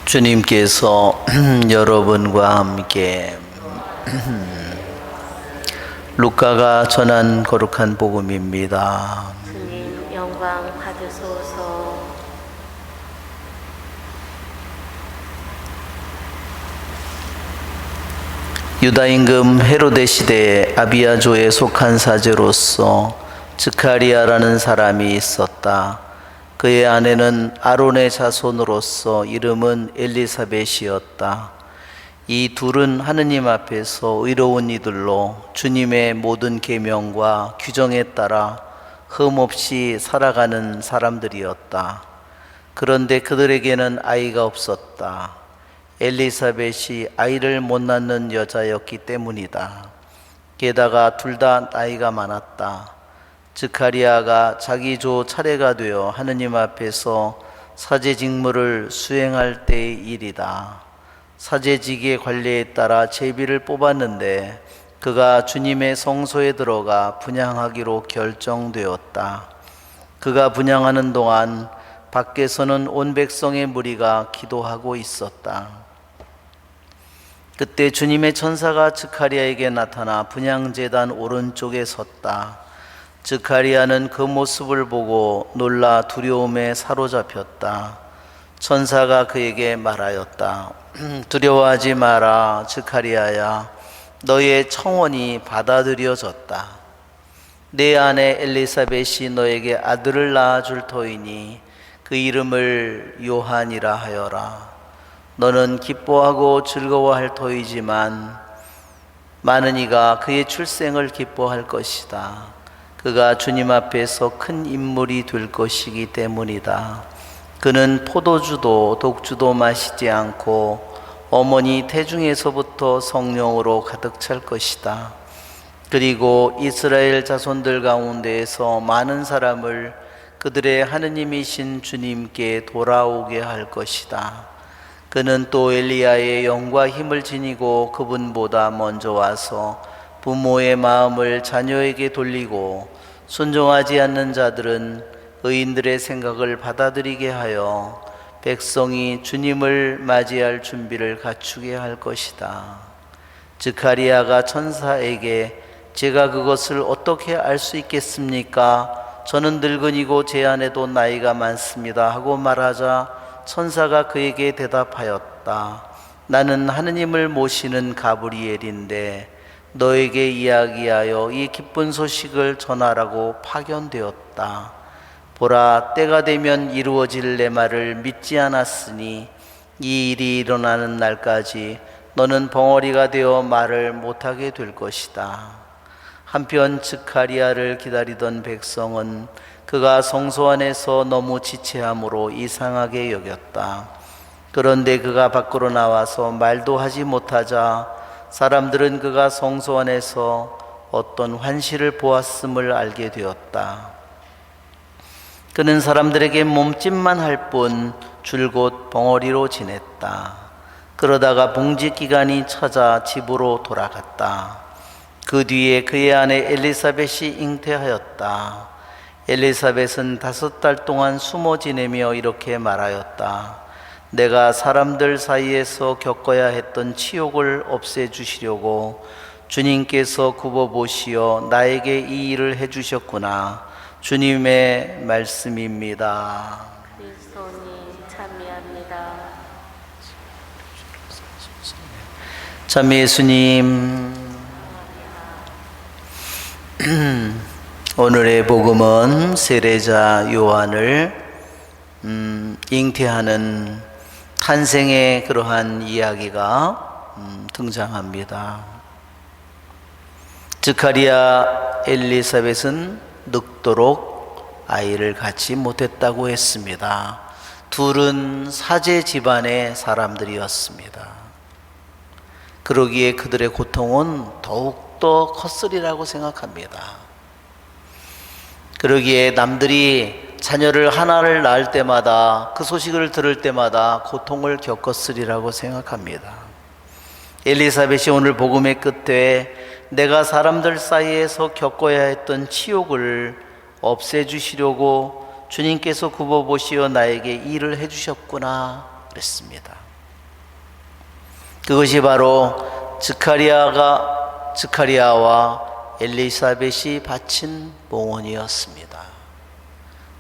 주님께서 여러분과 함께 루카가 전한 거룩한 복음입니다. 주님 영광 받으소서. 유다 임금 헤로데 시대에 아비야조에 속한 사제로서 즈카리아라는 사람이 있었다. 그의 아내는 아론의 자손으로서 이름은 엘리사벳이었다. 이 둘은 하느님 앞에서 의로운 이들로 주님의 모든 계명과 규정에 따라 흠없이 살아가는 사람들이었다. 그런데 그들에게는 아이가 없었다. 엘리사벳이 아이를 못 낳는 여자였기 때문이다. 게다가 둘 다 나이가 많았다. 즈카리아가 자기 조 차례가 되어 하느님 앞에서 사제 직무를 수행할 때의 일이다. 사제직의 관례에 따라 제비를 뽑았는데 그가 주님의 성소에 들어가 분향하기로 결정되었다. 그가 분향하는 동안 밖에서는 온 백성의 무리가 기도하고 있었다. 그때 주님의 천사가 즈카리아에게 나타나 분향제단 오른쪽에 섰다. 즈카리아는 그 모습을 보고 놀라 두려움에 사로잡혔다. 천사가 그에게 말하였다. 두려워하지 마라, 즈카리아야. 너의 청원이 받아들여졌다. 내 아내 엘리사벳이 너에게 아들을 낳아줄 터이니 그 이름을 요한이라 하여라. 너는 기뻐하고 즐거워할 터이지만 많은 이가 그의 출생을 기뻐할 것이다. 그가 주님 앞에서 큰 인물이 될 것이기 때문이다. 그는 포도주도 독주도 마시지 않고 어머니 태중에서부터 성령으로 가득 찰 것이다. 그리고 이스라엘 자손들 가운데에서 많은 사람을 그들의 하느님이신 주님께 돌아오게 할 것이다. 그는 또 엘리야의 영과 힘을 지니고 그분보다 먼저 와서 부모의 마음을 자녀에게 돌리고 순종하지 않는 자들은 의인들의 생각을 받아들이게 하여 백성이 주님을 맞이할 준비를 갖추게 할 것이다. 즈카리아가 천사에게 제가 그것을 어떻게 알 수 있겠습니까? 저는 늙은이고 제 아내도 나이가 많습니다 하고 말하자 천사가 그에게 대답하였다. 나는 하느님을 모시는 가브리엘인데 너에게 이야기하여 이 기쁜 소식을 전하라고 파견되었다. 보라, 때가 되면 이루어질 내 말을 믿지 않았으니 이 일이 일어나는 날까지 너는 벙어리가 되어 말을 못하게 될 것이다. 한편 즈카리아를 기다리던 백성은 그가 성소 안에서 너무 지체함으로 이상하게 여겼다. 그런데 그가 밖으로 나와서 말도 하지 못하자 사람들은 그가 성소 안에서 어떤 환시를 보았음을 알게 되었다. 그는 사람들에게 몸짓만 할 뿐 줄곧 벙어리로 지냈다. 그러다가 봉직 기간이 찾아 집으로 돌아갔다. 그 뒤에 그의 아내 엘리사벳이 잉태하였다. 엘리사벳은 5달 동안 숨어 지내며 이렇게 말하였다. 내가 사람들 사이에서 겪어야 했던 치욕을 없애주시려고 주님께서 굽어보시어 나에게 이 일을 해주셨구나. 주님의 말씀입니다. 그리스도님 참여합니다. 참 예수님, 오늘의 복음은 세례자 요한을 잉태하는 탄생의 그러한 이야기가 등장합니다. 즈카리아 엘리사벳은 늙도록 아이를 갖지 못했다고 했습니다. 둘은 사제 집안의 사람들이었습니다. 그러기에 그들의 고통은 더욱더 컸으리라고 생각합니다. 그러기에 남들이 자녀를 하나를 낳을 때마다 그 소식을 들을 때마다 고통을 겪었으리라고 생각합니다. 엘리사벳이 오늘 복음의 끝에 내가 사람들 사이에서 겪어야 했던 치욕을 없애주시려고 주님께서 굽어보시어 나에게 일을 해주셨구나 그랬습니다. 그것이 바로 스가랴와 엘리사벳이 바친 봉헌이었습니다.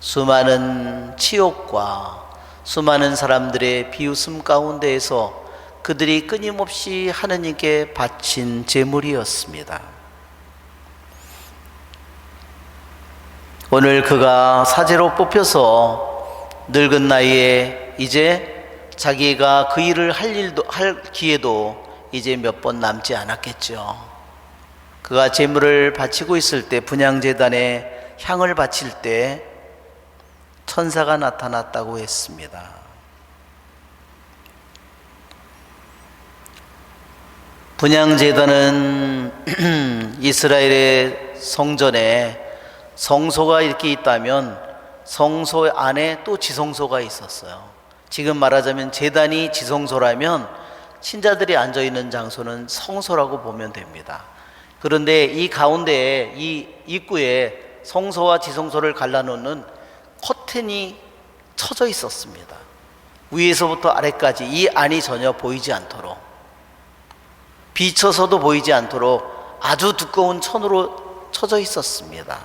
수많은 치욕과 수많은 사람들의 비웃음 가운데에서 그들이 끊임없이 하느님께 바친 제물이었습니다. 오늘 그가 사제로 뽑혀서 늙은 나이에 이제 자기가 그 일을 할 기회도 이제 몇 번 남지 않았겠죠. 그가 제물을 바치고 있을 때, 분향제단에 향을 바칠 때 천사가 나타났다고 했습니다. 분향제단은 이스라엘의 성전에 성소가 이렇게 있다면 성소 안에 또 지성소가 있었어요. 지금 말하자면 제단이 지성소라면 신자들이 앉아있는 장소는 성소라고 보면 됩니다. 그런데 이 가운데에, 이 입구에 성소와 지성소를 갈라놓는 커튼이 쳐져 있었습니다. 위에서부터 아래까지 이 안이 전혀 보이지 않도록, 비쳐서도 보이지 않도록 아주 두꺼운 천으로 쳐져 있었습니다.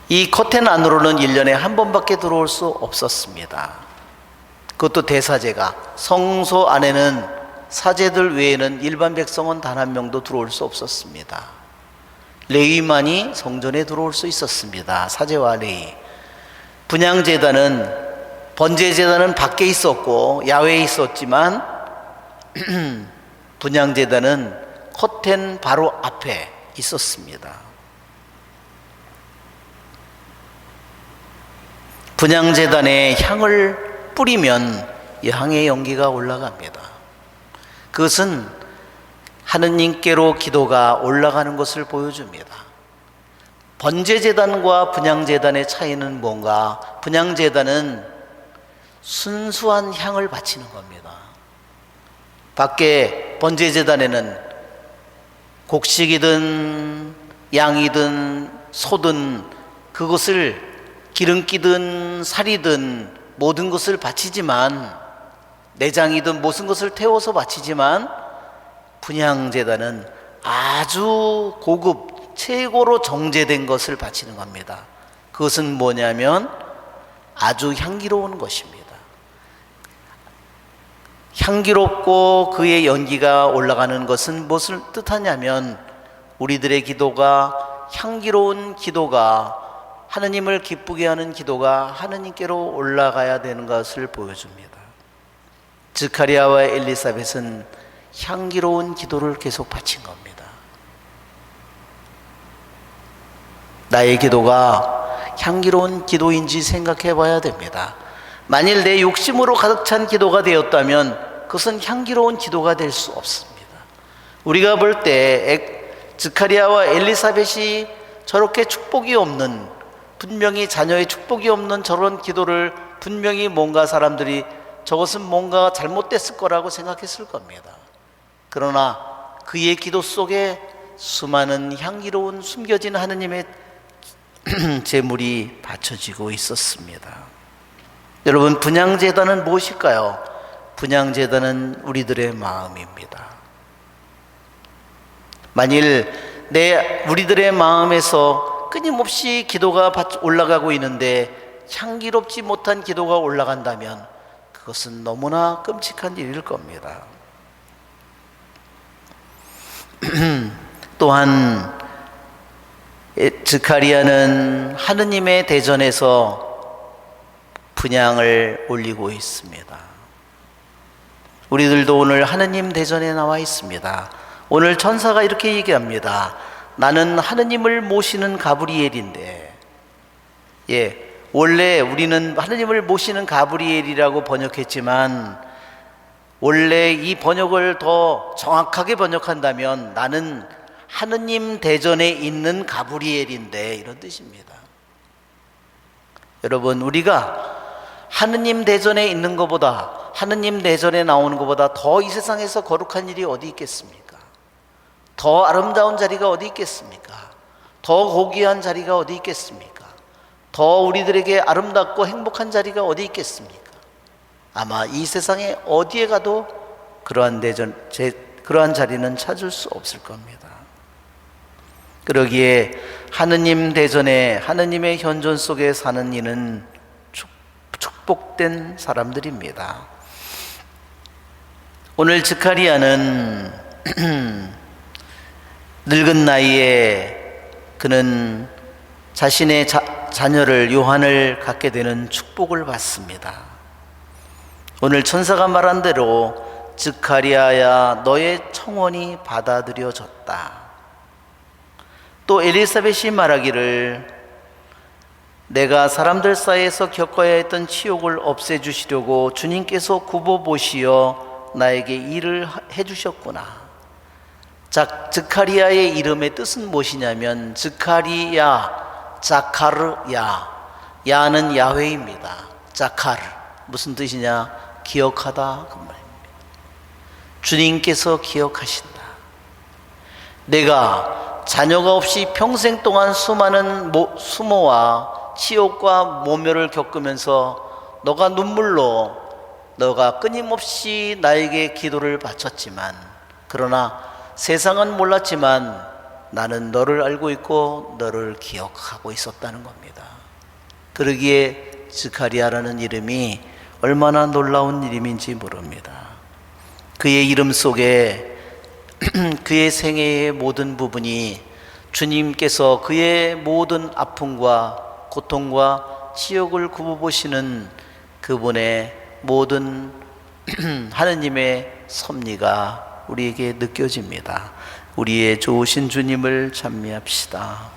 이 커튼 안으로는 1년에 한 번밖에 들어올 수 없었습니다. 그것도 대사제가, 성소 안에는 사제들 외에는 일반 백성은 단 한 명도 들어올 수 없었습니다. 레위만이 성전에 들어올 수 있었습니다. 사제와 레위. 분향제단은, 번제제단은 밖에 있었고 야외에 있었지만 분향제단은 커튼 바로 앞에 있었습니다. 분향제단에 향을 뿌리면 이 향의 연기가 올라갑니다. 그것은 하느님께로 기도가 올라가는 것을 보여줍니다. 번제제단과 분향제단의 차이는 뭔가? 분향제단은 순수한 향을 바치는 겁니다. 밖에 번제제단에는 곡식이든 양이든 소든 그것을 기름기든 살이든 모든 것을 바치지만, 내장이든 모든 것을 태워서 바치지만, 분향제단은 아주 고급 최고로 정제된 것을 바치는 겁니다. 그것은 뭐냐면 아주 향기로운 것입니다. 향기롭고 그의 연기가 올라가는 것은 무엇을 뜻하냐면, 우리들의 기도가, 향기로운 기도가, 하느님을 기쁘게 하는 기도가 하느님께로 올라가야 되는 것을 보여줍니다. 스가랴와 엘리사벳은 향기로운 기도를 계속 바친 겁니다. 나의 기도가 향기로운 기도인지 생각해 봐야 됩니다. 만일 내 욕심으로 가득 찬 기도가 되었다면 그것은 향기로운 기도가 될 수 없습니다. 우리가 볼 때 스가랴와 엘리사벳이 저렇게 축복이 없는, 분명히 자녀의 축복이 없는 저런 기도를 분명히 뭔가 사람들이 저것은 뭔가 잘못됐을 거라고 생각했을 겁니다. 그러나 그의 기도 속에 수많은 향기로운 숨겨진 하느님의 제물이 바쳐지고 있었습니다. 여러분, 분향제단은 무엇일까요? 분향제단은 우리들의 마음입니다. 만일 우리들의 마음에서 끊임없이 기도가 올라가고 있는데 향기롭지 못한 기도가 올라간다면 그것은 너무나 끔찍한 일일 겁니다. 또한 스가랴는 하느님의 대전에서 분향을 올리고 있습니다. 우리들도 오늘 하느님 대전에 나와 있습니다. 오늘 천사가 이렇게 얘기합니다. 나는 하느님을 모시는 가브리엘인데, 원래 우리는 하느님을 모시는 가브리엘이라고 번역했지만 원래 이 번역을 더 정확하게 번역한다면 나는 하느님 대전에 있는 가브리엘인데, 이런 뜻입니다. 여러분, 우리가 하느님 대전에 있는 것보다, 하느님 대전에 나오는 것보다 더 이 세상에서 거룩한 일이 어디 있겠습니까? 더 아름다운 자리가 어디 있겠습니까? 더 고귀한 자리가 어디 있겠습니까? 더 우리들에게 아름답고 행복한 자리가 어디 있겠습니까? 아마 이 세상에 어디에 가도 그러한 자리는 찾을 수 없을 겁니다. 그러기에 하느님 대전에 하느님의 현존 속에 사는 이는 축복된 사람들입니다. 오늘 스가랴는 늙은 나이에 그는 자신의 자녀를 요한을 갖게 되는 축복을 받습니다. 오늘 천사가 말한 대로 스가랴야 너의 청원이 받아들여졌다. 또 엘리사벳이 말하기를 내가 사람들 사이에서 겪어야 했던 치욕을 없애주시려고 주님께서 굽어보시어 나에게 일을 해주셨구나. 스가랴의 이름의 뜻은 무엇이냐면 스가리야, 자카르야, 야는 야훼입니다. 자카르 무슨 뜻이냐? 기억하다 그 말입니다. 주님께서 기억하신다. 내가 자녀가 없이 평생 동안 수많은 수모와 치욕과 모멸을 겪으면서 너가 눈물로 너가 끊임없이 나에게 기도를 바쳤지만, 그러나 세상은 몰랐지만 나는 너를 알고 있고 너를 기억하고 있었다는 겁니다. 그러기에 스가랴라는 이름이 얼마나 놀라운 이름인지 모릅니다. 그의 이름 속에 그의 생애의 모든 부분이 주님께서 그의 모든 아픔과 고통과 치욕을 굽어보시는 그분의 모든 하느님의 섭리가 우리에게 느껴집니다. 우리의 좋으신 주님을 찬미합시다.